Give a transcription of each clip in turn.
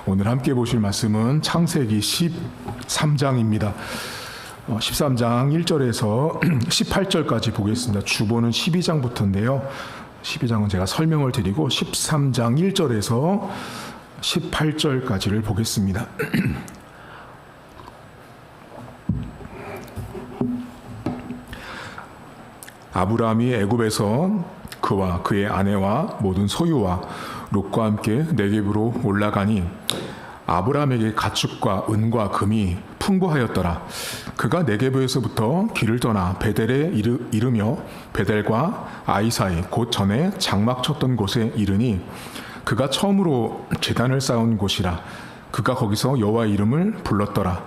오늘 함께 보실 말씀은 창세기 13장입니다. 13장 1절에서 18절까지 보겠습니다. 주보는 12장부터인데요. 12장은 제가 설명을 드리고 13장 1절에서 18절까지를 보겠습니다. 아브라함이 애굽에서 그와 그의 아내와 모든 소유와 롯과 함께 네겝으로 올라가니 아브라함에게 가축과 은과 금이 풍부하였더라. 그가 네겝에서부터 길을 떠나 베델에 이르며 베델과 아이 사이 곧 전에 장막 쳤던 곳에 이르니 그가 처음으로 제단을 쌓은 곳이라. 그가 거기서 여호와의 이름을 불렀더라.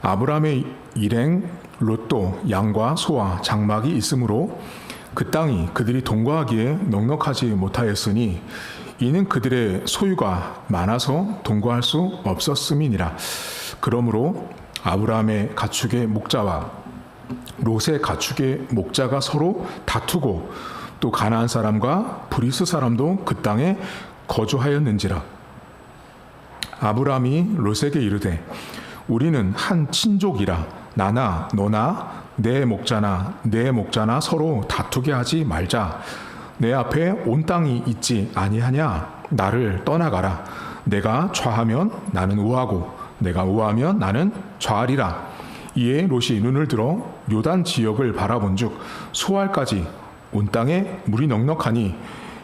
아브라함의 일행 롯도 양과 소와 장막이 있으므로 그 땅이 그들이 동거하기에 넉넉하지 못하였으니 이는 그들의 소유가 많아서 동거할 수 없었음이니라. 그러므로 아브라함의 가축의 목자와 롯의 가축의 목자가 서로 다투고 또 가나안 사람과 브리스 사람도 그 땅에 거주하였는지라. 아브라함이 롯에게 이르되 우리는 한 친족이라 나나 너나 내 목자나 서로 다투게 하지 말자. 내 앞에 온 땅이 있지 아니하냐. 나를 떠나가라. 내가 좌하면 나는 우하고 내가 우하면 나는 좌하리라. 이에 롯이 눈을 들어 요단 지역을 바라본즉 소알까지 온 땅에 물이 넉넉하니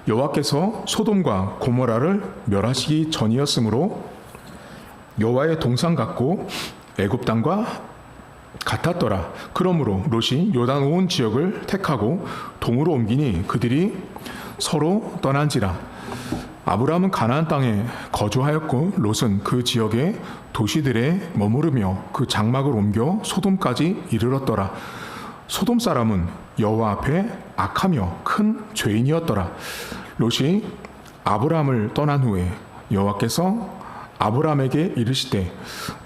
여호와께서 소돔과 고모라를 멸하시기 전이었으므로 여호와의 동상 같고 애굽 땅과 같았더라. 그러므로 롯이 요단 온 지역을 택하고 동으로 옮기니 그들이 서로 떠난지라. 아브라함은 가나안 땅에 거주하였고 롯은 그 지역의 도시들에 머무르며 그 장막을 옮겨 소돔까지 이르렀더라. 소돔 사람은 여호와 앞에 악하며 큰 죄인이었더라. 롯이 아브라함을 떠난 후에 여호와께서 아브라함에게 이르시되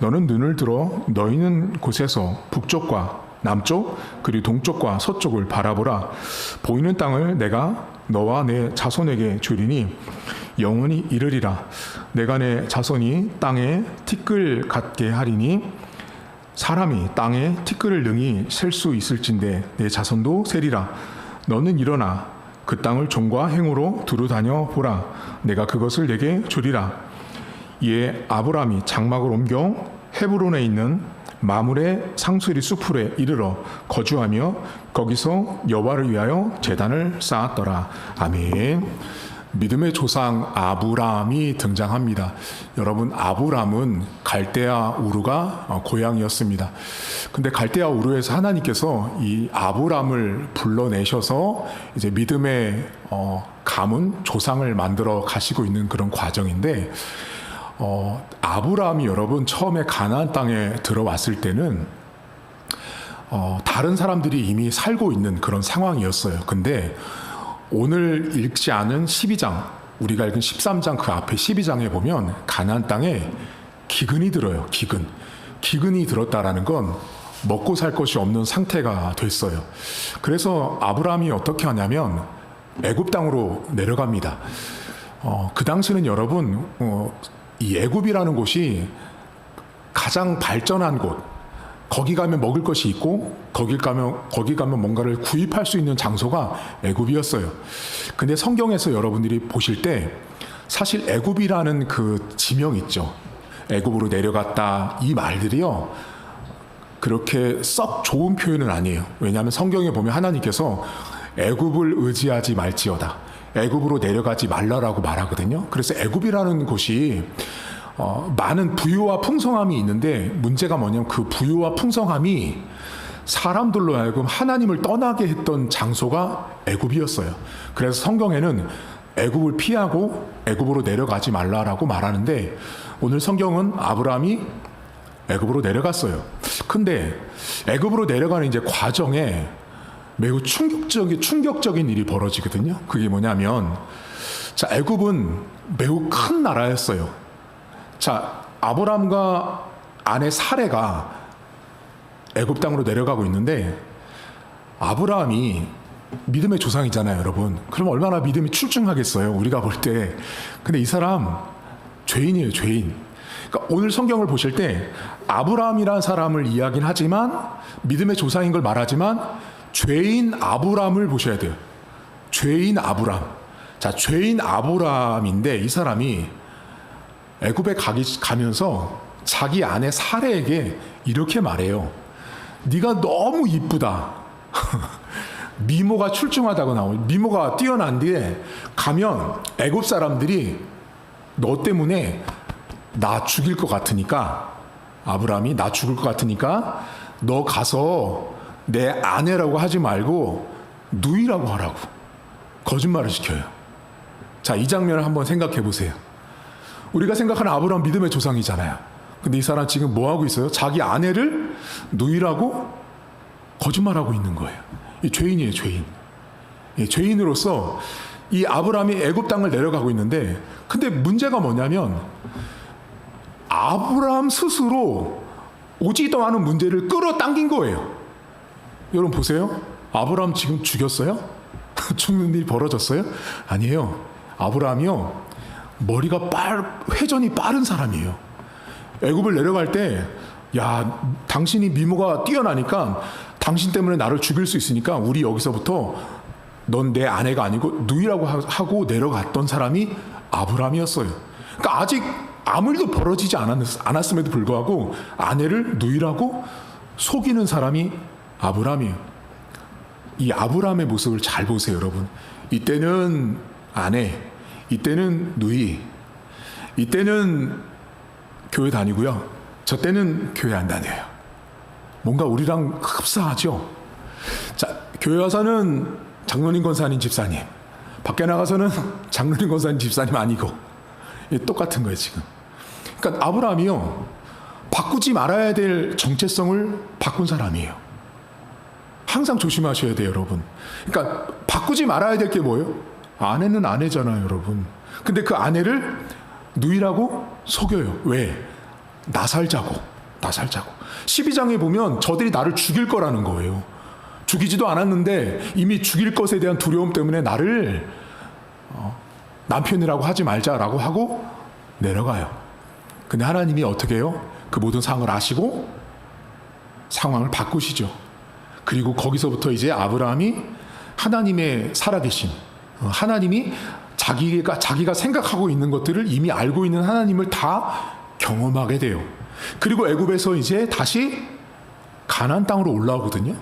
너는 눈을 들어 너희 있는 곳에서 북쪽과 남쪽 그리고 동쪽과 서쪽을 바라보라. 보이는 땅을 내가 너와 내 자손에게 주리니 영원히 이르리라. 내가 내 자손이 땅에 티끌 같게 하리니 사람이 땅에 티끌을 능히 셀 수 있을진데 내 자손도 세리라. 너는 일어나 그 땅을 종과 행으로 두루 다녀 보라. 내가 그것을 내게 주리라. 이에 아브라함이 장막을 옮겨 헤브론에 있는 마므레 상수리 수풀에 이르러 거주하며 거기서 여호와를 위하여 제단을 쌓았더라. 아멘. 믿음의 조상 아브라함이 등장합니다. 여러분, 아브라함은 갈대아 우르가 고향이었습니다. 근데 갈대아 우르에서 하나님께서 이 아브라함을 불러내셔서 이제 믿음의 가문 조상을 만들어 가시고 있는 그런 과정인데, 아브라함이 여러분 처음에 가나안 땅에 들어왔을 때는 다른 사람들이 이미 살고 있는 그런 상황이었어요. 근데 오늘 읽지 않은 12장, 우리가 읽은 13장 그 앞에 12장에 보면 가나안 땅에 기근이 들어요. 기근이 들었다라는 건 먹고 살 것이 없는 상태가 됐어요. 그래서 아브라함이 어떻게 하냐면 애굽 땅으로 내려갑니다. 그 당시는 여러분 이 애굽이라는 곳이 가장 발전한 곳, 거기 가면 먹을 것이 있고 거기 가면 뭔가를 구입할 수 있는 장소가 애굽이었어요. 근데 성경에서 여러분들이 보실 때 사실 애굽이라는 그 지명 있죠. 애굽으로 내려갔다, 이 말들이요 그렇게 썩 좋은 표현은 아니에요. 왜냐하면 성경에 보면 하나님께서 애굽을 의지하지 말지어다, 애굽으로 내려가지 말라라고 말하거든요. 그래서 애굽이라는 곳이 많은 부유와 풍성함이 있는데 문제가 뭐냐면 그 부유와 풍성함이 사람들로 하여금 하나님을 떠나게 했던 장소가 애굽이었어요. 그래서 성경에는 애굽을 피하고 애굽으로 내려가지 말라라고 말하는데 오늘 성경은 아브라함이 애굽으로 내려갔어요. 근데 애굽으로 내려가는 이제 과정에 매우 충격적인 일이 벌어지거든요. 그게 뭐냐면, 자, 애굽은 매우 큰 나라였어요. 자, 아브라함과 아내 사레가 애굽 땅으로 내려가고 있는데 아브라함이 믿음의 조상이잖아요, 여러분. 그럼 얼마나 믿음이 출중하겠어요, 우리가 볼 때. 근데 이 사람 죄인이에요, 죄인. 그러니까 오늘 성경을 보실 때 아브라함이라는 사람을 이야기는 하지만 믿음의 조상인 걸 말하지만 죄인 아브라함을 보셔야 돼요. 죄인 아브라함. 자, 죄인 아브라함인데 이 사람이 애굽에 가면서 자기 아내 사레에게 이렇게 말해요. 네가 너무 이쁘다. 미모가 출중하다고 나오고 미모가 뛰어난 뒤에 가면 애굽 사람들이 너 때문에 나 죽일 것 같으니까 아브라함이 나 죽을 것 같으니까 너 가서 내 아내라고 하지 말고 누이라고 하라고 거짓말을 시켜요. 자, 이 장면을 한번 생각해 보세요. 우리가 생각하는 아브라함 믿음의 조상이잖아요. 근데 이 사람 지금 뭐 하고 있어요? 자기 아내를 누이라고 거짓말하고 있는 거예요. 이 죄인이에요, 죄인. 이 죄인으로서 이 아브라함이 애굽 땅을 내려가고 있는데, 근데 문제가 뭐냐면 아브라함 스스로 오지도 않은 문제를 끌어당긴 거예요. 여러분 보세요. 아브라함 지금 죽였어요? 죽는 일이 벌어졌어요? 아니에요. 아브라함이요, 머리가 회전이 빠른 사람이에요. 애굽을 내려갈 때, 야, 당신이 미모가 뛰어나니까 당신 때문에 나를 죽일 수 있으니까 우리 여기서부터 넌 내 아내가 아니고 누이라고 하고 내려갔던 사람이 아브라함이었어요. 그러니까 아직 아무 일도 벌어지지 않았음에도 불구하고 아내를 누이라고 속이는 사람이 아브라함이에요. 이 아브라함의 모습을 잘 보세요, 여러분. 이때는 아내, 이때는 누이, 이때는 교회 다니고요, 저 때는 교회 안 다녀요. 뭔가 우리랑 흡사하죠. 자, 교회 와서는 장로님 권사님 집사님, 밖에 나가서는 장로님 권사님 집사님 아니고 똑같은 거예요 지금. 그러니까 아브라함이요, 바꾸지 말아야 될 정체성을 바꾼 사람이에요. 항상 조심하셔야 돼요, 여러분. 그러니까 바꾸지 말아야 될 게 뭐예요? 아내는 아내잖아요, 여러분. 근데 그 아내를 누이라고 속여요. 왜? 나 살자고. 12장에 보면 저들이 나를 죽일 거라는 거예요. 죽이지도 않았는데 이미 죽일 것에 대한 두려움 때문에 나를 남편이라고 하지 말자라고 하고 내려가요. 근데 하나님이 어떻게 해요? 그 모든 상황을 아시고 상황을 바꾸시죠. 그리고 거기서부터 이제 아브라함이 하나님의 살아계심, 하나님이 자기가 생각하고 있는 것들을 이미 알고 있는 하나님을 다 경험하게 돼요. 그리고 애굽에서 이제 다시 가나안 땅으로 올라오거든요.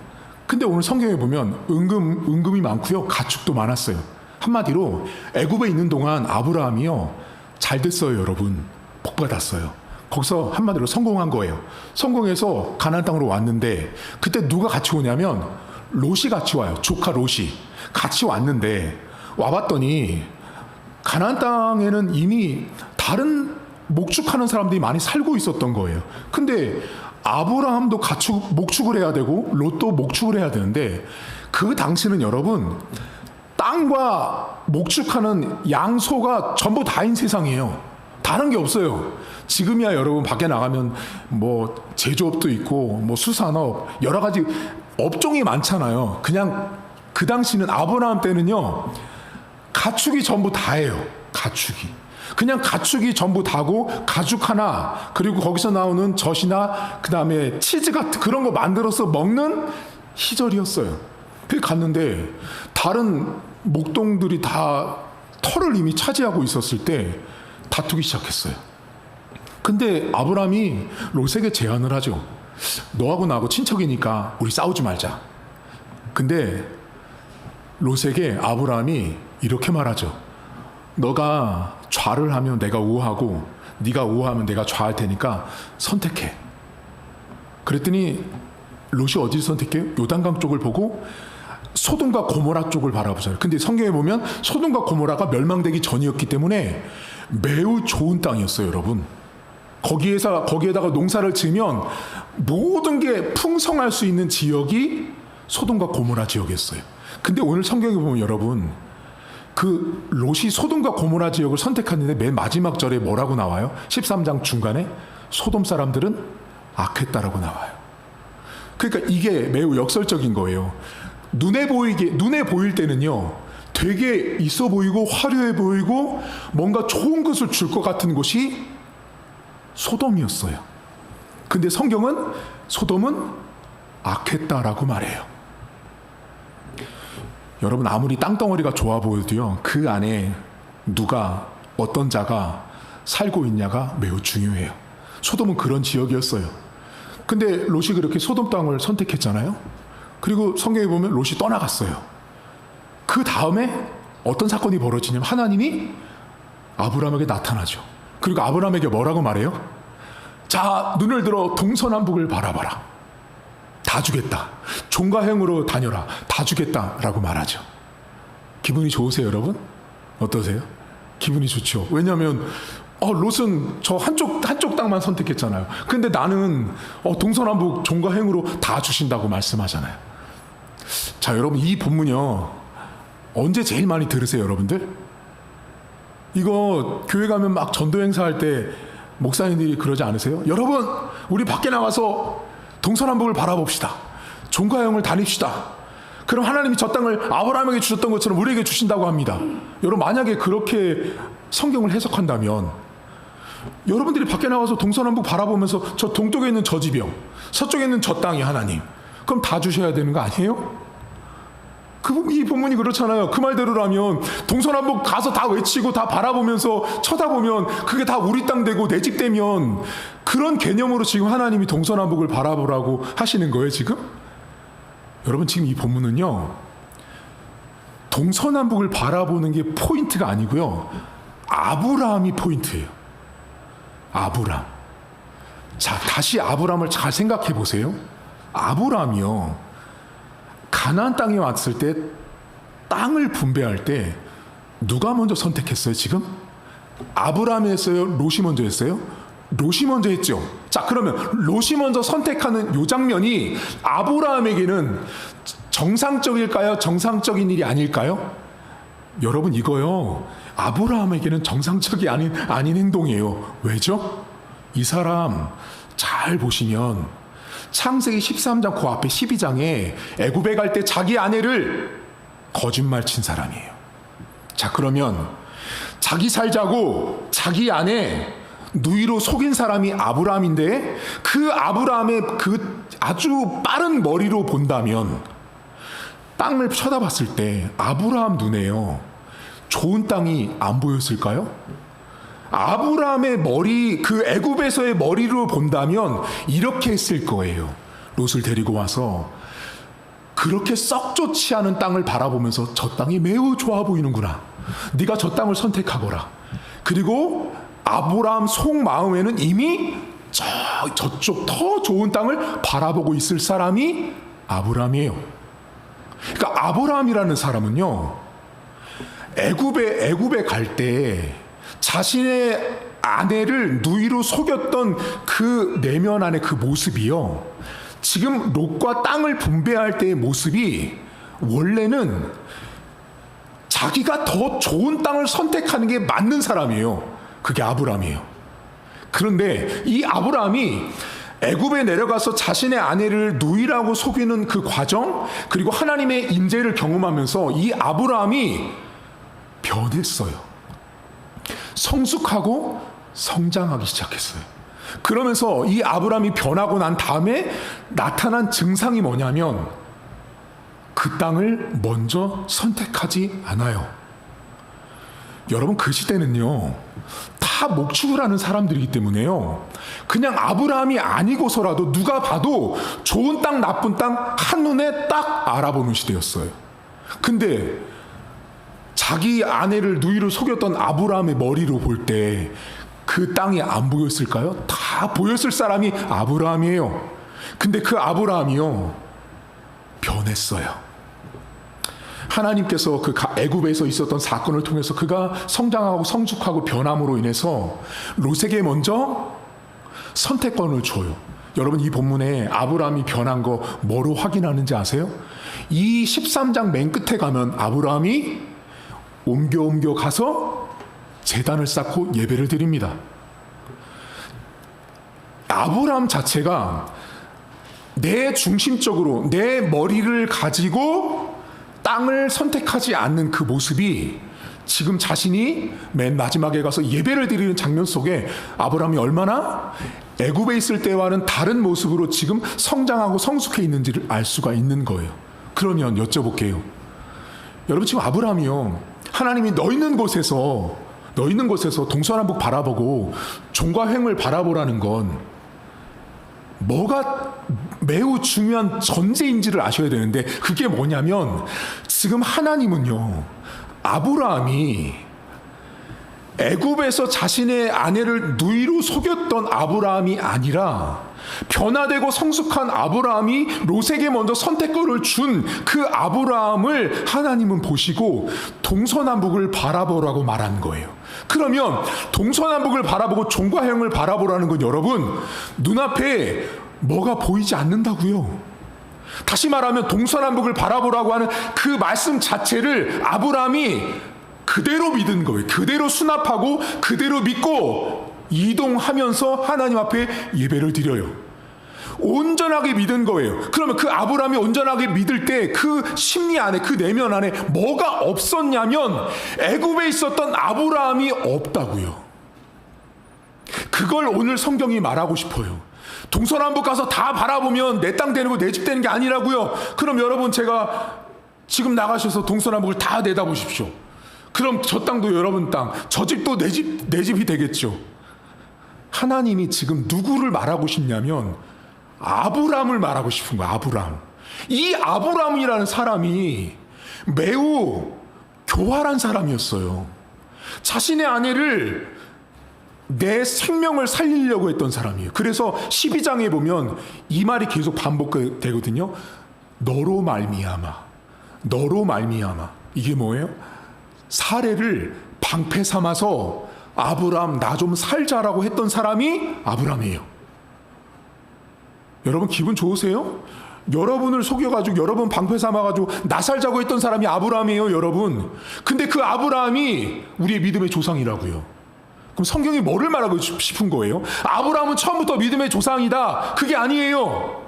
근데 오늘 성경에 보면 은금이 많고요, 가축도 많았어요. 한마디로 애굽에 있는 동안 아브라함이요, 잘 됐어요, 여러분. 복 받았어요. 거기서 한마디로 성공한 거예요. 성공해서 가나안 땅으로 왔는데 그때 누가 같이 오냐면 롯이 같이 와요. 조카 롯이 같이 왔는데 와봤더니 가나안 땅에는 이미 다른 목축하는 사람들이 많이 살고 있었던 거예요. 근데 아브라함도 목축을 해야 되고 롯도 목축을 해야 되는데 그 당시는 여러분 땅과 목축하는 양소가 전부 다인 세상이에요. 다른 게 없어요. 지금이야 여러분 밖에 나가면 뭐 제조업도 있고 뭐 수산업 여러 가지 업종이 많잖아요. 그냥 그 당시는 아브라함 때는요, 가축이 전부 다예요. 그냥 가축이 전부 다고 가죽 하나, 그리고 거기서 나오는 젖이나 그 다음에 치즈 같은 그런 거 만들어서 먹는 시절이었어요. 그래 갔는데 다른 목동들이 다 털을 이미 차지하고 있었을 때 다투기 시작했어요. 근데 아브라함이 롯에게 제안을 하죠. 너하고 나하고 친척이니까 우리 싸우지 말자. 근데 롯에게 아브라함이 이렇게 말하죠. 너가 좌를 하면 내가 우하고 네가 우하면 내가 좌할 테니까 선택해. 그랬더니 롯이 어디를 선택해요? 요단강 쪽을 보고 소돔과 고모라 쪽을 바라보잖아요. 근데 성경에 보면 소돔과 고모라가 멸망되기 전이었기 때문에 매우 좋은 땅이었어요, 여러분. 거기에다가 농사를 지으면 모든 게 풍성할 수 있는 지역이 소돔과 고모라 지역이었어요. 근데 오늘 성경에 보면 여러분, 그 롯이 소돔과 고모라 지역을 선택했는데 맨 마지막 절에 뭐라고 나와요? 13장 중간에 소돔 사람들은 악했다라고 나와요. 그러니까 이게 매우 역설적인 거예요. 눈에 보일 때는요, 되게 있어 보이고 화려해 보이고 뭔가 좋은 것을 줄 것 같은 곳이 소돔이었어요. 근데 성경은 소돔은 악했다라고 말해요. 여러분, 아무리 땅덩어리가 좋아 보여도요, 그 안에 누가, 어떤 자가 살고 있냐가 매우 중요해요. 소돔은 그런 지역이었어요. 근데 롯이 그렇게 소돔 땅을 선택했잖아요. 그리고 성경에 보면 롯이 떠나갔어요. 그 다음에 어떤 사건이 벌어지냐면 하나님이 아브라함에게 나타나죠. 그리고 아브라함에게 뭐라고 말해요? 자, 눈을 들어 동서남북을 바라봐라. 다 주겠다. 종과 행으로 다녀라. 다 주겠다라고 말하죠. 기분이 좋으세요, 여러분? 어떠세요? 기분이 좋죠. 왜냐하면 롯은 저 한쪽 땅만 선택했잖아요. 근데 나는 동서남북 종과 행으로 다 주신다고 말씀하잖아요. 자, 여러분, 이 본문이요, 언제 제일 많이 들으세요, 여러분들? 이거 교회 가면 막 전도 행사할 때 목사님들이 그러지 않으세요? 여러분, 우리 밖에 나가서 동서남북을 바라봅시다. 종과 행을 다닙시다. 그럼 하나님이 저 땅을 아브라함에게 주셨던 것처럼 우리에게 주신다고 합니다. 여러분, 만약에 그렇게 성경을 해석한다면 여러분들이 밖에 나가서 동서남북 바라보면서 저 동쪽에 있는 저 집이요, 서쪽에 있는 저 땅이 하나님, 그럼 다 주셔야 되는 거 아니에요? 이 본문이 그렇잖아요. 그 말대로라면 동서남북 가서 다 외치고 다 바라보면서 쳐다보면 그게 다 우리 땅 되고 내 집 되면, 그런 개념으로 지금 하나님이 동서남북을 바라보라고 하시는 거예요, 지금? 여러분, 지금 이 본문은요, 동서남북을 바라보는 게 포인트가 아니고요, 아브라함이 포인트예요. 아브라함. 자, 다시 아브라함을 잘 생각해 보세요. 아브라함이요, 가나안 땅에 왔을 때 땅을 분배할 때 누가 먼저 선택했어요, 지금? 아브라함이 했어요? 롯이 먼저 했어요? 롯이 먼저 했죠. 자, 그러면 롯이 먼저 선택하는 이 장면이 아브라함에게는 정상적일까요? 정상적인 일이 아닐까요? 여러분, 이거요, 아브라함에게는 정상적이 아닌 행동이에요. 왜죠? 이 사람 잘 보시면 창세기 13장 그 앞에 12장에 애굽에 갈 때 자기 아내를 거짓말 친 사람이에요. 자, 그러면 자기 살자고 자기 아내 누이로 속인 사람이 아브라함인데, 그 아브라함의 그 아주 빠른 머리로 본다면 땅을 쳐다봤을 때 아브라함 눈에요, 좋은 땅이 안 보였을까요? 아브라함의 머리, 그 애굽에서의 머리로 본다면 이렇게 했을 거예요. 롯을 데리고 와서 그렇게 썩 좋지 않은 땅을 바라보면서 저 땅이 매우 좋아 보이는구나, 네가 저 땅을 선택하거라. 그리고 아브라함 속마음에는 이미 저쪽 더 좋은 땅을 바라보고 있을 사람이 아브라함이에요. 그러니까 아브라함이라는 사람은요, 애굽에 갈 때 자신의 아내를 누이로 속였던 그 내면 안의 그 모습이요, 지금 롯과 땅을 분배할 때의 모습이 원래는 자기가 더 좋은 땅을 선택하는 게 맞는 사람이에요. 그게 아브라함이에요. 그런데 이 아브라함이 애굽에 내려가서 자신의 아내를 누이라고 속이는 그 과정, 그리고 하나님의 임재를 경험하면서 이 아브라함이 변했어요. 성숙하고 성장하기 시작했어요. 그러면서 이 아브라함이 변하고 난 다음에 나타난 증상이 뭐냐면, 그 땅을 먼저 선택하지 않아요. 여러분, 그 시대는요, 다 목축을 하는 사람들이기 때문에요, 그냥 아브라함이 아니고서라도 누가 봐도 좋은 땅 나쁜 땅 한눈에 딱 알아보는 시대였어요. 근데 자기 아내를 누이로 속였던 아브라함의 머리로 볼 때 그 땅이 안 보였을까요? 다 보였을 사람이 아브라함이에요. 근데 그 아브라함이요, 변했어요. 하나님께서 그 애굽에서 있었던 사건을 통해서 그가 성장하고 성숙하고 변함으로 인해서 롯에게 먼저 선택권을 줘요. 여러분, 이 본문에 아브라함이 변한 거 뭐로 확인하는지 아세요? 이 13장 맨 끝에 가면 아브라함이 옮겨 가서 제단을 쌓고 예배를 드립니다. 아브라함 자체가 내 중심적으로 내 머리를 가지고 땅을 선택하지 않는 그 모습이 지금 자신이 맨 마지막에 가서 예배를 드리는 장면 속에 아브라함이 얼마나 애굽에 있을 때와는 다른 모습으로 지금 성장하고 성숙해 있는지를 알 수가 있는 거예요. 그러면 여쭤볼게요. 여러분, 지금 아브라함이요, 하나님이 너 있는 곳에서 동서남북 바라보고 종과 횡을 바라보라는 건 뭐가 매우 중요한 전제인지를 아셔야 되는데, 그게 뭐냐면 지금 하나님은요, 아브라함이 애굽에서 자신의 아내를 누이로 속였던 아브라함이 아니라 변화되고 성숙한 아브라함이 롯에게 먼저 선택권을 준 그 아브라함을 하나님은 보시고 동서남북을 바라보라고 말한 거예요. 그러면 동서남북을 바라보고 종과 횡을 바라보라는 건 여러분, 눈앞에 뭐가 보이지 않는다고요. 다시 말하면 동서남북을 바라보라고 하는 그 말씀 자체를 아브라함이 그대로 믿은 거예요. 그대로 수납하고 그대로 믿고 이동하면서 하나님 앞에 예배를 드려요. 온전하게 믿은 거예요. 그러면 그 아브라함이 온전하게 믿을 때 그 심리 안에, 그 내면 안에 뭐가 없었냐면 애굽에 있었던 아브라함이 없다고요. 그걸 오늘 성경이 말하고 싶어요. 동서남북 가서 다 바라보면 내 땅 되는 거, 내 집 되는 게 아니라고요. 그럼 여러분, 제가 지금 나가셔서 동서남북을 다 내다보십시오. 그럼 저 땅도 여러분 땅, 저 집도 내 집이 되겠죠. 하나님이 지금 누구를 말하고 싶냐면 아브라함을 말하고 싶은 거야. 아브라함. 이 아브라함이라는 사람이 매우 교활한 사람이었어요. 자신의 아내를 내 생명을 살리려고 했던 사람이에요. 그래서 12장에 보면 이 말이 계속 반복되거든요. 너로 말미암아. 이게 뭐예요? 사례를 방패 삼아서 아브라함 나 좀 살자라고 했던 사람이 아브라함이에요. 여러분, 기분 좋으세요? 여러분을 속여가지고, 여러분 방패 삼아가지고 나 살자고 했던 사람이 아브라함이에요, 여러분. 근데 그 아브라함이 우리의 믿음의 조상이라고요. 그럼 성경이 뭐를 말하고 싶은 거예요? 아브라함은 처음부터 믿음의 조상이다, 그게 아니에요.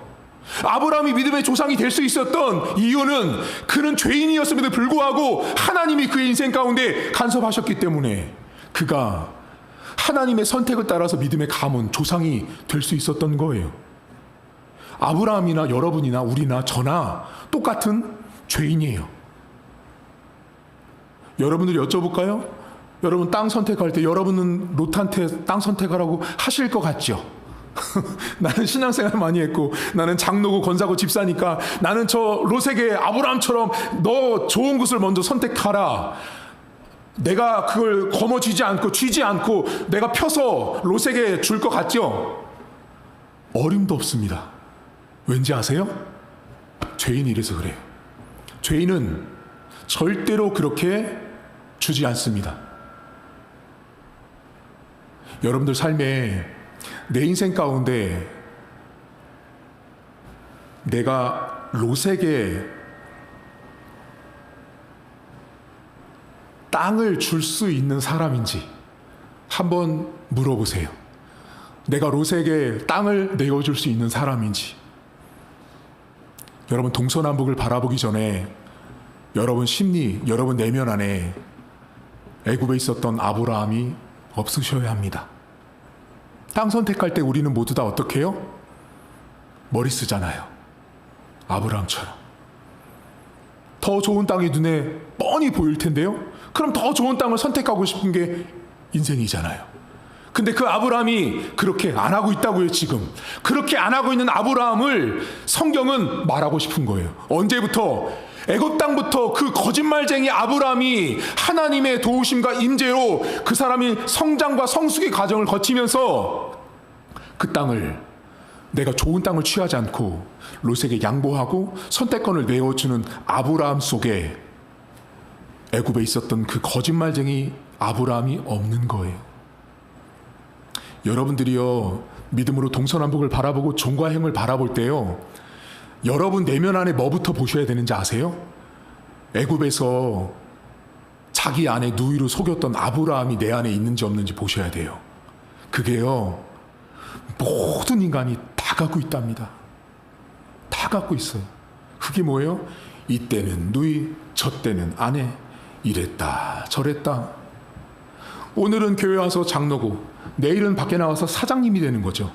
아브라함이 믿음의 조상이 될 수 있었던 이유는 그는 죄인이었음에도 불구하고 하나님이 그의 인생 가운데 간섭하셨기 때문에 그가 하나님의 선택을 따라서 믿음의 가문, 조상이 될 수 있었던 거예요. 아브라함이나 여러분이나 우리나 저나 똑같은 죄인이에요. 여러분들이 여쭤볼까요? 여러분 땅 선택할 때 여러분은 롯한테 땅 선택하라고 하실 것 같죠? 나는 신앙생활 많이 했고, 나는 장로고 권사고 집사니까 나는 저 롯에게 아브라함처럼 너 좋은 곳을 먼저 선택하라, 내가 그걸 거머쥐지 않고 쥐지 않고 내가 펴서 롯에게 줄 것 같죠? 어림도 없습니다. 왠지 아세요? 죄인이 이래서 그래요. 죄인은 절대로 그렇게 주지 않습니다. 여러분들 삶에 내 인생 가운데 내가 롯에게 땅을 줄 수 있는 사람인지 한번 물어보세요. 내가 롯에게 땅을 내어줄 수 있는 사람인지. 여러분, 동서남북을 바라보기 전에 여러분 심리, 여러분 내면 안에 애굽에 있었던 아브라함이 없으셔야 합니다. 땅 선택할 때 우리는 모두 다 어떻게 해요? 머리 쓰잖아요. 아브라함처럼. 더 좋은 땅이 눈에 뻔히 보일 텐데요. 그럼 더 좋은 땅을 선택하고 싶은 게 인생이잖아요. 근데 그 아브라함이 그렇게 안 하고 있다고요, 지금. 그렇게 안 하고 있는 아브라함을 성경은 말하고 싶은 거예요. 언제부터? 애굽 땅부터 그 거짓말쟁이 아브라함이 하나님의 도우심과 임재로 그 사람이 성장과 성숙의 과정을 거치면서 그 땅을, 내가 좋은 땅을 취하지 않고 롯에게 양보하고 선택권을 내어주는 아브라함 속에 애굽에 있었던 그 거짓말쟁이 아브라함이 없는 거예요. 여러분들이요, 믿음으로 동서남북을 바라보고 종과 행을 바라볼 때요, 여러분 내면 안에 뭐부터 보셔야 되는지 아세요? 애굽에서 자기 아내 누이로 속였던 아브라함이 내 안에 있는지 없는지 보셔야 돼요. 그게요, 모든 인간이 다 갖고 있답니다. 다 갖고 있어요. 그게 뭐예요? 이때는 누이, 저 때는 아내, 이랬다 저랬다. 오늘은 교회 와서 장로고 내일은 밖에 나와서 사장님이 되는 거죠.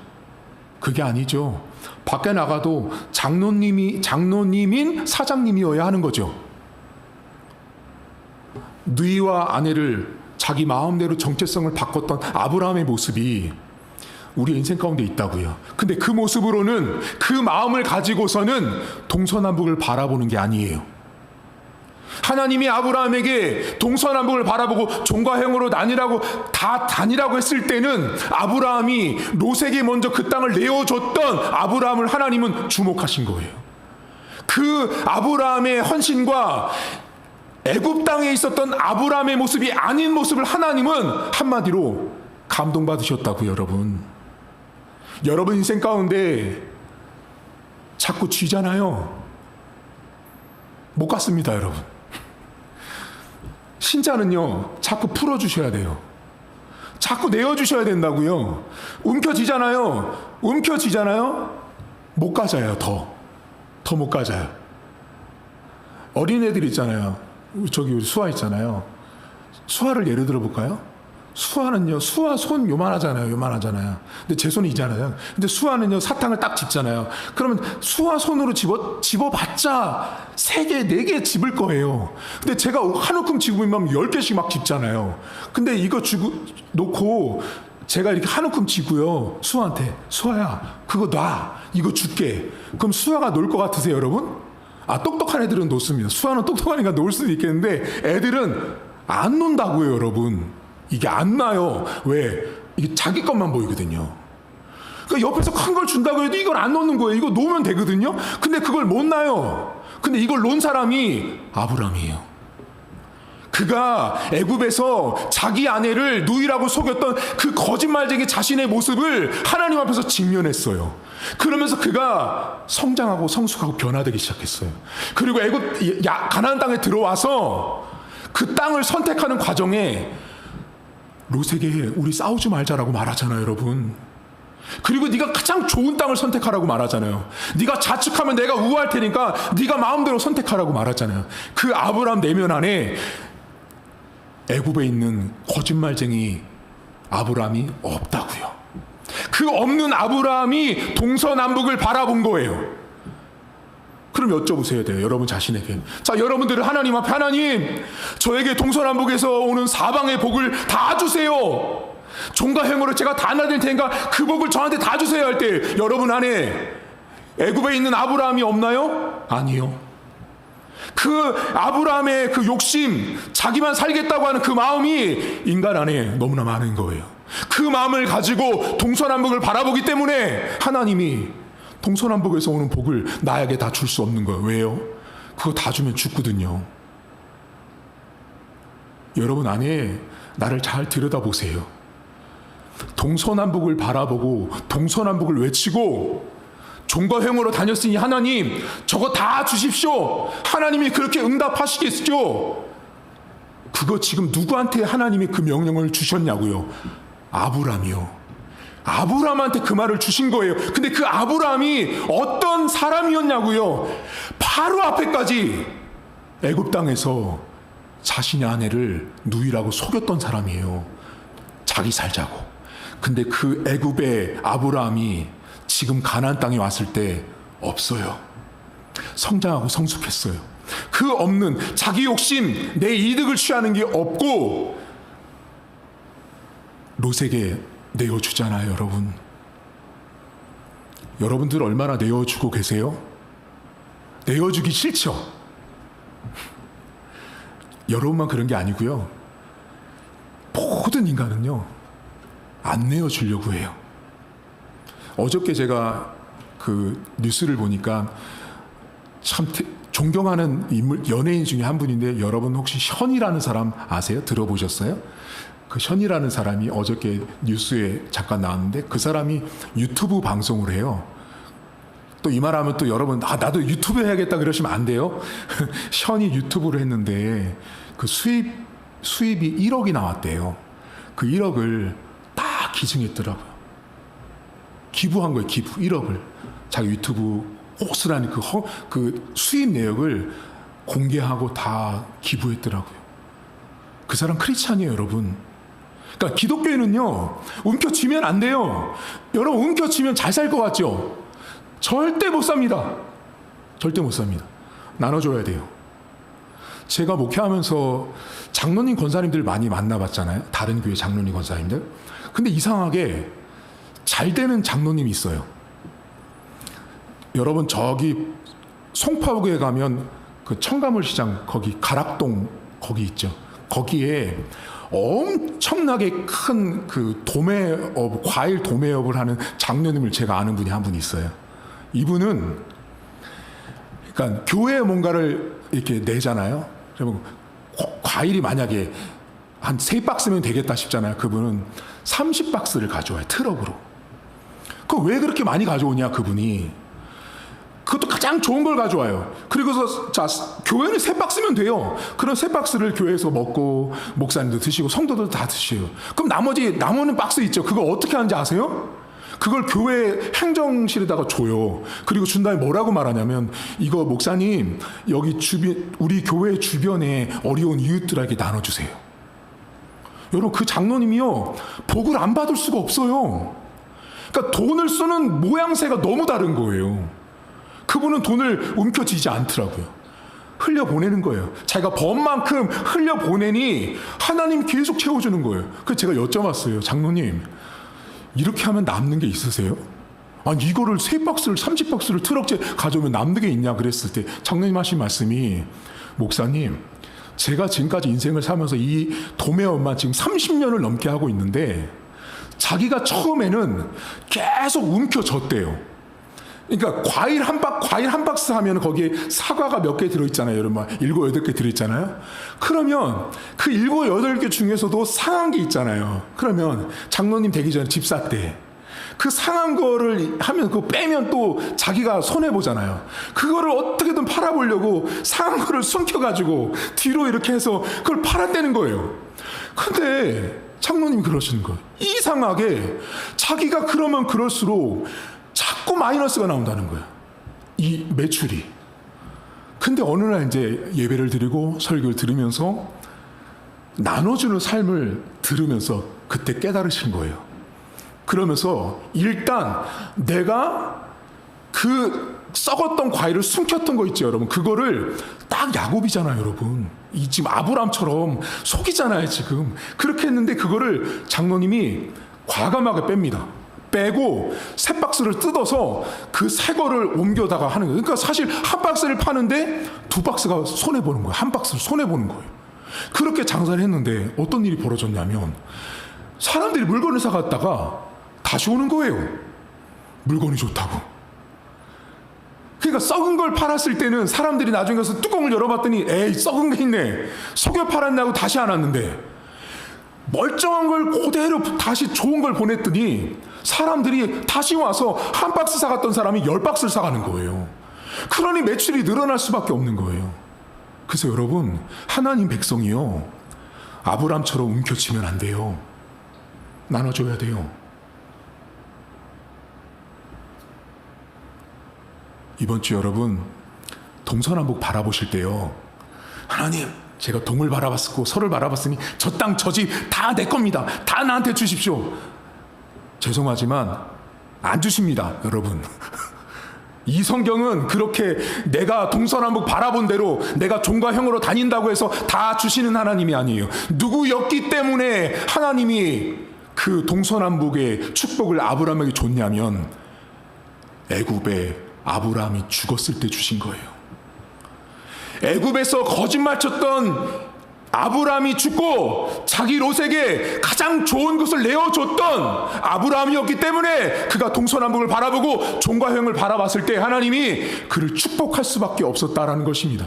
그게 아니죠. 밖에 나가도 장로님인 사장님이어야 하는 거죠. 누이와 아내를 자기 마음대로 정체성을 바꿨던 아브라함의 모습이 우리 인생 가운데 있다고요. 근데 그 모습으로는, 그 마음을 가지고서는 동서남북을 바라보는 게 아니에요. 하나님이 아브라함에게 동서남북을 바라보고 종과 형으로 다니라고 했을 때는 아브라함이 롯에게 먼저 그 땅을 내어줬던 아브라함을 하나님은 주목하신 거예요. 그 아브라함의 헌신과 애굽 땅에 있었던 아브라함의 모습이 아닌 모습을 하나님은 한마디로 감동받으셨다고요. 여러분 인생 가운데 자꾸 쥐잖아요. 못 갔습니다, 여러분. 신자는요, 자꾸 풀어주셔야 돼요. 자꾸 내어주셔야 된다고요. 움켜쥐잖아요. 못 가져요. 더 못 가져요. 어린애들 있잖아요. 저기 우리 수아 있잖아요. 수아를 예를 들어 볼까요? 수아는요, 수아 손 요만하잖아요. 근데 제 손이 이잖아요. 근데 수아는요, 사탕을 딱 집잖아요. 그러면 수아 손으로 집어봤자 3개, 4개 집을 거예요. 근데 제가 한 움큼 집으면 10개씩 막 집잖아요. 근데 이거 놓고 제가 이렇게 한 움큼 집고요. 수아한테, 수아야, 그거 놔. 이거 줄게. 그럼 수아가 놀 것 같으세요, 여러분? 똑똑한 애들은 놓습니다. 수아는 똑똑하니까 놓을 수도 있겠는데 애들은 안 논다고요, 여러분. 이게 안 나요. 왜? 이게 자기 것만 보이거든요. 그러니까 옆에서 큰 걸 준다고 해도 이걸 안 놓는 거예요. 이거 놓으면 되거든요. 근데 그걸 못 놔요. 근데 이걸 놓은 사람이 아브라함이에요. 그가 애굽에서 자기 아내를 누이라고 속였던 그 거짓말쟁이 자신의 모습을 하나님 앞에서 직면했어요. 그러면서 그가 성장하고 성숙하고 변화되기 시작했어요. 그리고 가나안 땅에 들어와서 그 땅을 선택하는 과정에 롯에게 우리 싸우지 말자라고 말하잖아요, 여러분. 그리고 네가 가장 좋은 땅을 선택하라고 말하잖아요. 네가 자축하면 내가 우호할 테니까 네가 마음대로 선택하라고 말하잖아요. 그 아브라함 내면 안에 애굽에 있는 거짓말쟁이 아브라함이 없다고요. 그 없는 아브라함이 동서남북을 바라본 거예요. 그럼 여쭤보셔야 돼요, 여러분 자신에게. 자, 여러분들은 하나님 앞에, 하나님, 저에게 동서남북에서 오는 사방의 복을 다 주세요. 종과 행으로 제가 다 나댈 테니까 그 복을 저한테 다 주세요 할 때 여러분 안에 애굽에 있는 아브라함이 없나요? 아니요. 그 아브라함의 그 욕심, 자기만 살겠다고 하는 그 마음이 인간 안에 너무나 많은 거예요. 그 마음을 가지고 동서남북을 바라보기 때문에 하나님이 동서남북에서 오는 복을 나에게 다 줄 수 없는 거예요. 왜요? 그거 다 주면 죽거든요. 여러분 안에 나를 잘 들여다보세요. 동서남북을 바라보고 동서남북을 외치고 종과 행으로 다녔으니 하나님 저거 다 주십시오. 하나님이 그렇게 응답하시겠죠? 그거 지금 누구한테 하나님이 그 명령을 주셨냐고요? 아브라함이요. 아브라함한테 그 말을 주신 거예요. 근데 그 아브라함이 어떤 사람이었냐고요? 바로 앞에까지 애굽 땅에서 자신의 아내를 누이라고 속였던 사람이에요. 자기 살자고. 근데 그 애굽의 아브라함이 지금 가나안 땅에 왔을 때 없어요. 성장하고 성숙했어요. 그 없는 자기 욕심, 내 이득을 취하는 게 없고 롯에게 내어주잖아요, 여러분. 여러분들 얼마나 내어주고 계세요? 내어주기 싫죠? 여러분만 그런 게 아니고요. 모든 인간은요, 안 내어주려고 해요. 어저께 제가 그 뉴스를 보니까 참 존경하는 인물, 연예인 중에 한 분인데 여러분 혹시 현이라는 사람 아세요? 들어보셨어요? 그 현이라는 사람이 어저께 뉴스에 잠깐 나왔는데 그 사람이 유튜브 방송을 해요. 또 이 말하면 또 여러분 나도 유튜브 해야겠다 그러시면 안 돼요. 현이 유튜브를 했는데 그 수입이 1억이 나왔대요. 그 1억을 다 기증했더라고요. 기부한 거예요. 기부 1억을 자기 유튜브 고스란히 그 수입 내역을 공개하고 다 기부했더라고요. 그 사람 크리스찬이에요, 여러분. 그러니까 기독교인은요, 움켜쥐면 안 돼요. 여러분, 움켜쥐면 잘 살 것 같죠? 절대 못 삽니다. 절대 못 삽니다. 나눠줘야 돼요. 제가 목회하면서 장로님 권사님들 많이 만나봤잖아요. 다른 교회 장로님 권사님들. 근데 이상하게 잘 되는 장로님이 있어요. 여러분, 저기 송파구에 가면 그 청가물 시장 거기 가락동 거기 있죠. 거기에 엄청나게 큰 그 도매업, 과일 도매업을 하는 장로님을 제가 아는 분이 한 분 있어요. 이분은 그러니까 교회에 뭔가를 이렇게 내잖아요. 그러면 과일이 만약에 한 3박스면 되겠다 싶잖아요. 그분은 30박스를 가져와요. 트럭으로. 그 왜 그렇게 많이 가져오냐, 그분이. 그것도 가장 좋은 걸 가져와요. 그리고서 자, 교회는 3박스면 돼요. 그런 3박스를 교회에서 먹고 목사님도 드시고 성도들도 다 드셔요. 그럼 남은 박스 있죠. 그거 어떻게 하는지 아세요? 그걸 교회 행정실에다가 줘요. 그리고 준 다음에 뭐라고 말하냐면, 이거 목사님 여기 우리 교회 주변에 어려운 이웃들에게 나눠주세요. 여러분, 그 장로님이요, 복을 안 받을 수가 없어요. 그러니까 돈을 쓰는 모양새가 너무 다른 거예요. 그분은 돈을 움켜쥐지 않더라고요. 흘려보내는 거예요. 자기가 번 만큼 흘려보내니 하나님 계속 채워주는 거예요. 그래서 제가 여쭤봤어요. 장로님, 이렇게 하면 남는 게 있으세요? 아니, 이거를 3박스를 30박스를 트럭째 가져오면 남는 게 있냐 그랬을 때 장로님 하신 말씀이, 목사님, 제가 지금까지 인생을 살면서 이 도매업만 지금 30년을 넘게 하고 있는데, 자기가 처음에는 계속 움켜졌대요. 그러니까 과일 한 박스 하면 거기에 사과가 몇 개 들어있잖아요. 여러분, 7, 8개 들어있잖아요. 그러면 그 7, 8개 중에서도 상한 게 있잖아요. 그러면 장로님 되기 전에 집사 때 그 상한 거를 하면 그거 빼면 또 자기가 손해보잖아요. 그거를 어떻게든 팔아보려고 상한 거를 숨겨가지고 뒤로 이렇게 해서 그걸 팔아대는 거예요. 근데 장로님이 그러시는 거예요. 이상하게 자기가 그러면 그럴수록 자꾸 마이너스가 나온다는 거예요. 이 매출이. 근데 어느 날 이제 예배를 드리고 설교를 들으면서 나눠주는 삶을 들으면서 그때 깨달으신 거예요. 그러면서 일단 내가 그 썩었던 과일을 숨겼던 거 있죠, 여러분. 그거를 딱 야곱이잖아요, 여러분. 이 지금 아브람처럼 속이잖아요, 지금. 그렇게 했는데 그거를 장로님이 과감하게 뺍니다. 빼고 3박스를 뜯어서 그 새 거를 옮겨다가 하는 거예요. 그러니까 사실 한 박스를 파는데 2박스가 손해보는 거예요. 한 박스를 손해보는 거예요. 그렇게 장사를 했는데 어떤 일이 벌어졌냐면, 사람들이 물건을 사갔다가 다시 오는 거예요. 물건이 좋다고. 그러니까 썩은 걸 팔았을 때는 사람들이 나중에 가서 뚜껑을 열어봤더니, 에이, 썩은 게 있네, 속여 팔았냐고 다시 안 왔는데, 멀쩡한 걸 그대로 다시 좋은 걸 보냈더니 사람들이 다시 와서 한 박스 사갔던 사람이 10박스를 사가는 거예요. 그러니 매출이 늘어날 수밖에 없는 거예요. 그래서 여러분, 하나님 백성이요, 아브람처럼 움켜쥐면 안 돼요. 나눠줘야 돼요. 이번 주 여러분, 동서남북 바라보실 때요, 하나님, 제가 동을 바라봤고 서를 바라봤으니 저 땅 저 집 다 내 겁니다. 다 나한테 주십시오. 죄송하지만 안 주십니다, 여러분. 이 성경은 그렇게 내가 동서남북 바라본 대로 내가 종과 형으로 다닌다고 해서 다 주시는 하나님이 아니에요. 누구였기 때문에 하나님이 그 동서남북의 축복을 아브라함에게 줬냐면, 애굽에 아브라함이 죽었을 때 주신 거예요. 애굽에서 거짓말 쳤던 아브라함이 죽고 자기 롯에게 가장 좋은 것을 내어줬던 아브라함이었기 때문에 그가 동서남북을 바라보고 종과 형을 바라봤을 때 하나님이 그를 축복할 수밖에 없었다라는 것입니다.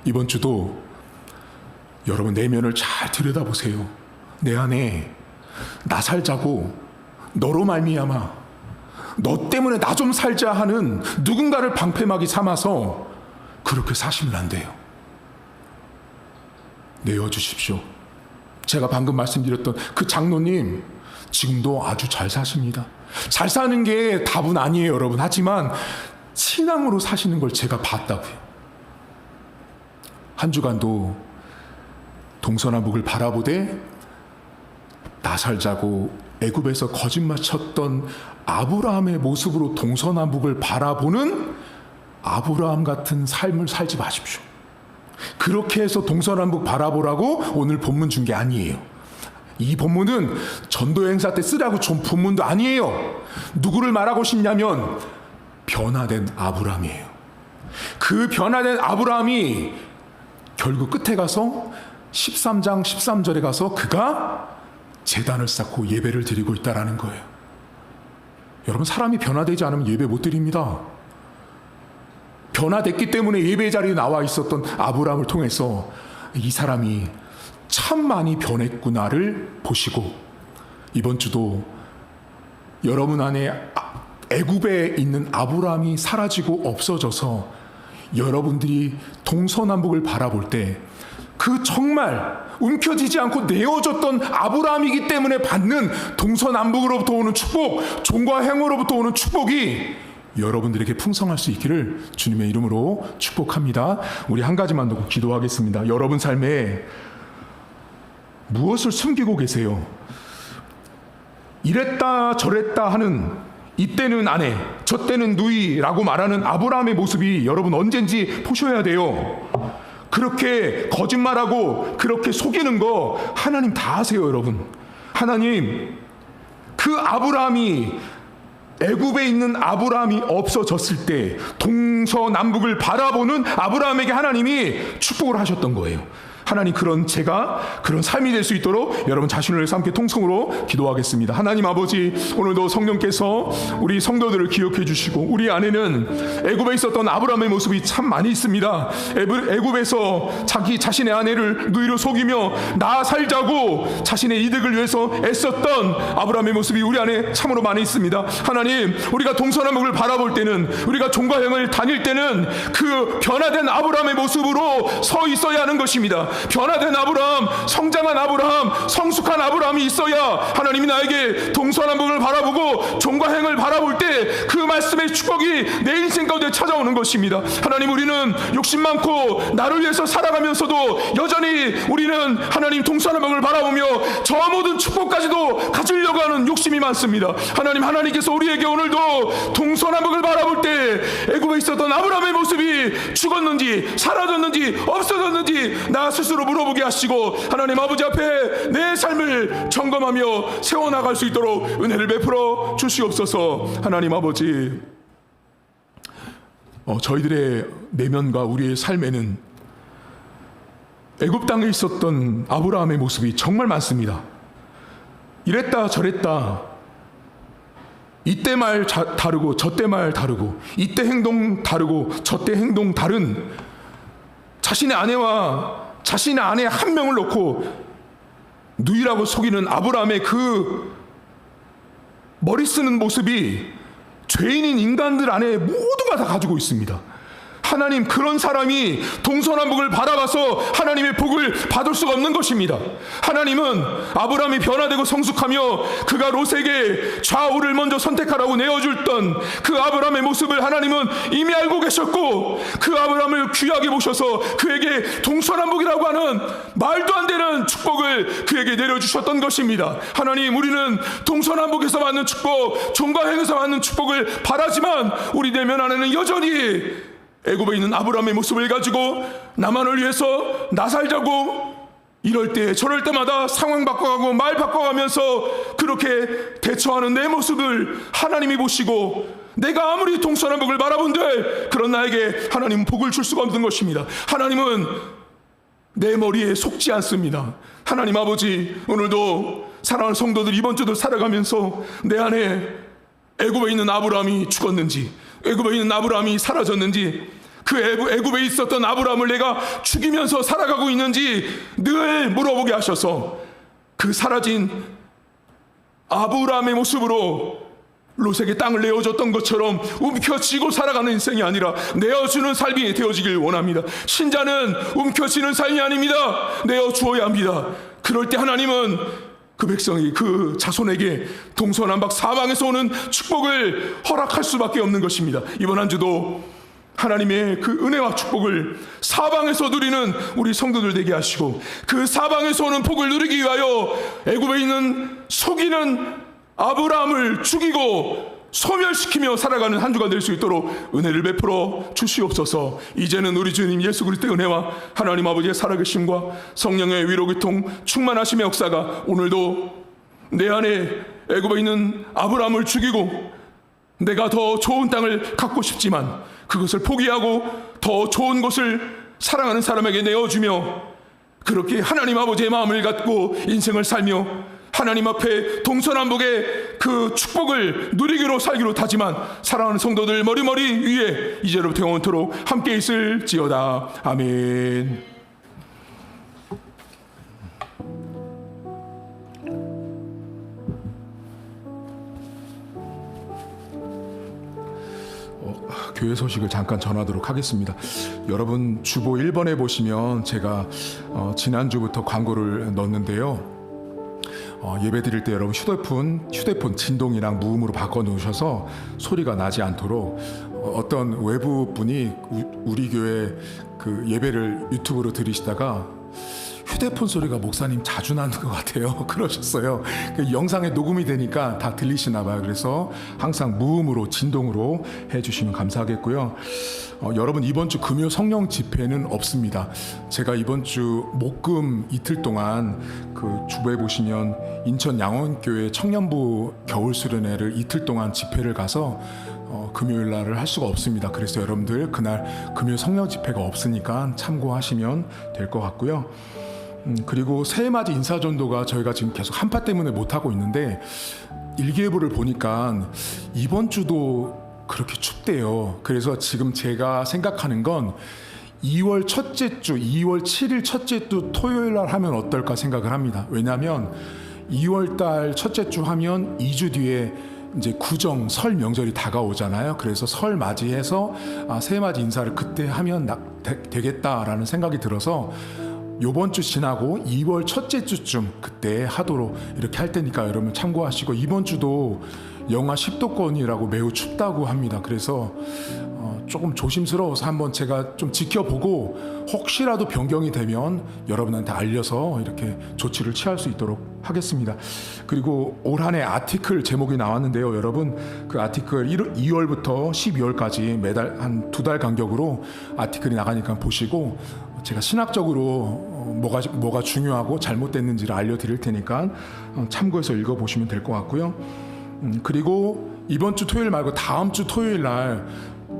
이번 주도 여러분, 내면을 잘 들여다보세요. 내 안에 나 살자고, 너로 말미암아 너 때문에 나 좀 살자 하는 누군가를 방패막이 삼아서 그렇게 사시면 안 돼요. 내어주십시오. 제가 방금 말씀드렸던 그 장로님, 지금도 아주 잘 사십니다. 잘 사는 게 답은 아니에요, 여러분. 하지만 신앙으로 사시는 걸 제가 봤다고요. 한 주간도 동서남북을 바라보되 나 살자고 애굽에서 거짓말 쳤던 아브라함의 모습으로 동서남북을 바라보는 아브라함 같은 삶을 살지 마십시오. 그렇게 해서 동서남북 바라보라고 오늘 본문 준 게 아니에요. 이 본문은 전도 행사 때 쓰라고 준 본문도 아니에요. 누구를 말하고 싶냐면 변화된 아브라함이에요. 그 변화된 아브라함이 결국 끝에 가서 13장 13절에 가서 그가 제단을 쌓고 예배를 드리고 있다라는 거예요. 여러분, 사람이 변화되지 않으면 예배 못 드립니다. 변화됐기 때문에 예배 자리에 나와 있었던 아브라함을 통해서 이 사람이 참 많이 변했구나를 보시고, 이번 주도 여러분 안에 애굽에 있는 아브라함이 사라지고 없어져서 여러분들이 동서남북을 바라볼 때 그 정말 움켜쥐지 않고 내어줬던 아브라함이기 때문에 받는 동서남북으로부터 오는 축복, 종과 행으로부터 오는 축복이 여러분들에게 풍성할 수 있기를 주님의 이름으로 축복합니다. 우리 한 가지만 놓고 기도하겠습니다. 여러분 삶에 무엇을 숨기고 계세요? 이랬다 저랬다 하는 이때는 아내, 저때는 누이라고 말하는 아브라함의 모습이 여러분 언젠지 보셔야 돼요. 그렇게 거짓말하고 그렇게 속이는 거 하나님 다 아세요, 여러분. 하나님, 그 아브라함이 애굽에 있는 아브라함이 없어졌을 때 동서남북을 바라보는 아브라함에게 하나님이 축복을 하셨던 거예요. 하나님, 제가 그런 삶이 될 수 있도록 여러분 자신을 위해서 함께 통성으로 기도하겠습니다. 하나님 아버지, 오늘도 성령께서 우리 성도들을 기억해 주시고, 우리 안에는 애굽에 있었던 아브라함의 모습이 참 많이 있습니다. 애굽에서 자신의 아내를 누이로 속이며 나 살자고 자신의 이득을 위해서 애썼던 아브라함의 모습이 우리 안에 참으로 많이 있습니다. 하나님, 우리가 동서남북을 바라볼 때는, 우리가 종과 행을 다닐 때는 그 변화된 아브라함의 모습으로 서 있어야 하는 것입니다. 변화된 아브라함, 성장한 아브라함, 성숙한 아브라함이 있어야 하나님이 나에게 동서남북을 바라보고 종과 행을 바라볼 때 그 말씀의 축복이 내 인생 가운데 찾아오는 것입니다. 하나님, 우리는 욕심 많고 나를 위해서 살아가면서도 여전히 우리는 하나님 동서남북을 바라보며 저 모든 축복까지도 가지려고 하는 욕심이 많습니다. 하나님께서 우리에게 오늘도 동서남북을 바라볼 때 애굽에 있었던 아브라함의 모습이 죽었는지 사라졌는지 없어졌는지 나 스스로 물어보게 하시고, 하나님 아버지 앞에 내 삶을 점검하며 세워나갈 수 있도록 은혜를 베풀어 주시옵소서. 하나님 아버지, 저희들의 내면과 우리의 삶에는 애굽 땅에 있었던 아브라함의 모습이 정말 많습니다. 이랬다 저랬다, 이때 말 다르고 저때 말 다르고, 이때 행동 다르고 저때 행동 다른 자신의 아내와 자신의 아내 한 명을 놓고 누이라고 속이는 아브라함의 그 머리 쓰는 모습이 죄인인 인간들 안에 모두가 다 가지고 있습니다. 하나님, 그런 사람이 동서남북을 바라봐서 하나님의 복을 받을 수가 없는 것입니다. 하나님은 아브라함이 변화되고 성숙하며 그가 롯에게 좌우를 먼저 선택하라고 내어줬던 그 아브라함의 모습을 하나님은 이미 알고 계셨고, 그 아브라함을 귀하게 보셔서 그에게 동서남북이라고 하는 말도 안 되는 축복을 그에게 내려주셨던 것입니다. 하나님, 우리는 동서남북에서 받는 축복, 종과 행에서 받는 축복을 바라지만 우리 내면 안에는 여전히 애굽에 있는 아브라함의 모습을 가지고 나만을 위해서 나 살자고 이럴 때 저럴 때마다 상황 바꿔가고 말 바꿔가면서 그렇게 대처하는 내 모습을 하나님이 보시고, 내가 아무리 동서남북을 바라본들 그런 나에게 하나님은 복을 줄 수가 없는 것입니다. 하나님은 내 머리에 속지 않습니다. 하나님 아버지, 오늘도 사랑하는 성도들 이번 주도 살아가면서 내 안에 애굽에 있는 아브라함이 죽었는지, 애굽에 있는 아브라함이 사라졌는지, 그 애굽에 있었던 아브라함을 내가 죽이면서 살아가고 있는지 늘 물어보게 하셔서 그 사라진 아브라함의 모습으로 롯에게 땅을 내어줬던 것처럼 움켜쥐고 살아가는 인생이 아니라 내어주는 삶이 되어지길 원합니다. 신자는 움켜쥐는 삶이 아닙니다. 내어주어야 합니다. 그럴 때 하나님은 그 백성이, 그 자손에게 동서남북 사방에서 오는 축복을 허락할 수밖에 없는 것입니다. 이번 한 주도 하나님의 그 은혜와 축복을 사방에서 누리는 우리 성도들 되게 하시고, 그 사방에서 오는 복을 누리기 위하여 애굽에 있는 속이는 아브라함을 죽이고 소멸시키며 살아가는 한 주가 될 수 있도록 은혜를 베풀어 주시옵소서. 이제는 우리 주님 예수 그리스도의 은혜와 하나님 아버지의 살아계심과 성령의 위로기통 충만하심의 역사가 오늘도 내 안에 애굽에 있는 아브라함을 죽이고 내가 더 좋은 땅을 갖고 싶지만 그것을 포기하고 더 좋은 곳을 사랑하는 사람에게 내어주며, 그렇게 하나님 아버지의 마음을 갖고 인생을 살며 하나님 앞에 동서남북의 그 축복을 누리기로 살기로 타지만 사랑하는 성도들 머리머리 위에 이제로부터 영원토록 함께 있을지어다. 아멘. 교회 소식을 잠깐 전하도록 하겠습니다. 여러분 주보 1번에 보시면 제가 지난주부터 광고를 넣었는데요. 예배 드릴 때 여러분 휴대폰 진동이랑 무음으로 바꿔 놓으셔서 소리가 나지 않도록, 어떤 외부 분이 우리 교회 그 예배를 유튜브로 들으시다가 휴대폰 소리가 목사님 자주 나는 것 같아요 그러셨어요. 그 영상에 녹음이 되니까 다 들리시나 봐요. 그래서 항상 무음으로 진동으로 해주시면 감사하겠고요. 여러분 이번 주 금요 성령 집회는 없습니다. 제가 이번 주 목금 이틀 동안 그 주보에 보시면 인천 양원교회 청년부 겨울 수련회를 이틀 동안 집회를 가서 금요일 날을 할 수가 없습니다. 그래서 여러분들 그날 금요 성령 집회가 없으니까 참고하시면 될 것 같고요. 그리고 새해맞이 인사전도가 저희가 지금 계속 한파 때문에 못하고 있는데 일기예보를 보니까 이번 주도 그렇게 춥대요. 그래서 지금 제가 생각하는 건 2월 첫째 주, 2월 7일 첫째 주 토요일 날 하면 어떨까 생각을 합니다. 왜냐하면 2월 달 첫째 주 하면 2주 뒤에 이제 구정 설 명절이 다가오잖아요. 그래서 설 맞이해서 새해맞이 인사를 그때 하면 되겠다라는 생각이 들어서 요번 주 지나고 2월 첫째 주쯤 그때 하도록 이렇게 할 테니까 여러분 참고하시고, 이번 주도 영하 10도권이라고 매우 춥다고 합니다. 그래서 조금 조심스러워서 한번 제가 좀 지켜보고 혹시라도 변경이 되면 여러분한테 알려서 이렇게 조치를 취할 수 있도록 하겠습니다. 그리고 올 한 해 아티클 제목이 나왔는데요. 여러분 그 아티클 2월부터 12월까지 매달 한 2달 간격으로 아티클이 나가니까 보시고, 제가 신학적으로 뭐가 중요하고 잘못됐는지를 알려드릴 테니까 참고해서 읽어보시면 될 것 같고요. 그리고 이번 주 토요일 말고 다음 주 토요일 날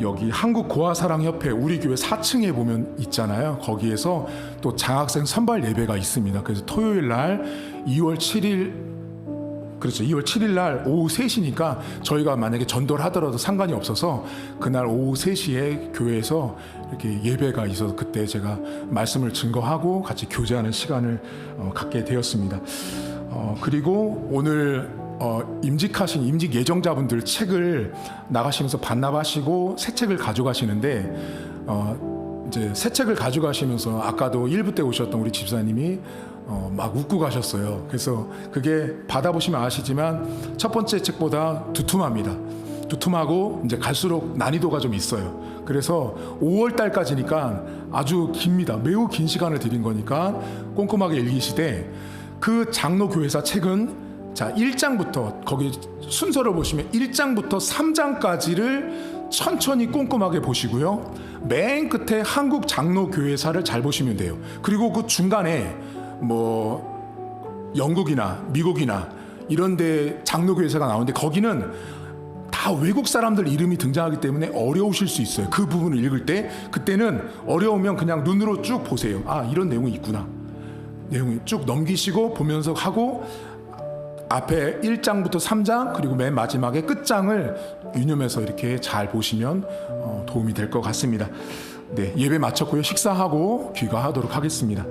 여기 한국고아사랑협회 우리 교회 4층에 보면 있잖아요. 거기에서 또 장학생 선발 예배가 있습니다. 그래서 토요일 날 2월 7일 그렇죠. 2월 7일 날 오후 3시니까 저희가 만약에 전도를 하더라도 상관이 없어서 그날 오후 3시에 교회에서 이렇게 예배가 있어서 그때 제가 말씀을 증거하고 같이 교제하는 시간을 갖게 되었습니다. 그리고 오늘 임직하신 임직 예정자분들 책을 나가시면서 반납하시고 새 책을 가져가시는데 이제 새 책을 가져가시면서 아까도 1부 때 오셨던 우리 집사님이 막 웃고 가셨어요. 그래서 그게 받아보시면 아시지만 첫 번째 책보다 두툼합니다. 두툼하고 이제 갈수록 난이도가 좀 있어요. 그래서 5월 달까지니까 아주 깁니다. 매우 긴 시간을 드린 거니까 꼼꼼하게 읽으시되, 그 장로교회사 책은 자 1장부터 거기 순서를 보시면 1장부터 3장까지를 천천히 꼼꼼하게 보시고요. 맨 끝에 한국 장로교회사를 잘 보시면 돼요. 그리고 그 중간에 뭐 영국이나 미국이나 이런데 장로교회사가 나오는데 거기는 다 외국 사람들 이름이 등장하기 때문에 어려우실 수 있어요. 그 부분을 읽을 때 그때는 어려우면 그냥 눈으로 쭉 보세요. 이런 내용이 있구나. 내용이 쭉 넘기시고 보면서 하고 앞에 1장부터 3장 그리고 맨 마지막에 끝장을 유념해서 이렇게 잘 보시면 도움이 될 것 같습니다. 네, 예배 마쳤고요. 식사하고 귀가하도록 하겠습니다.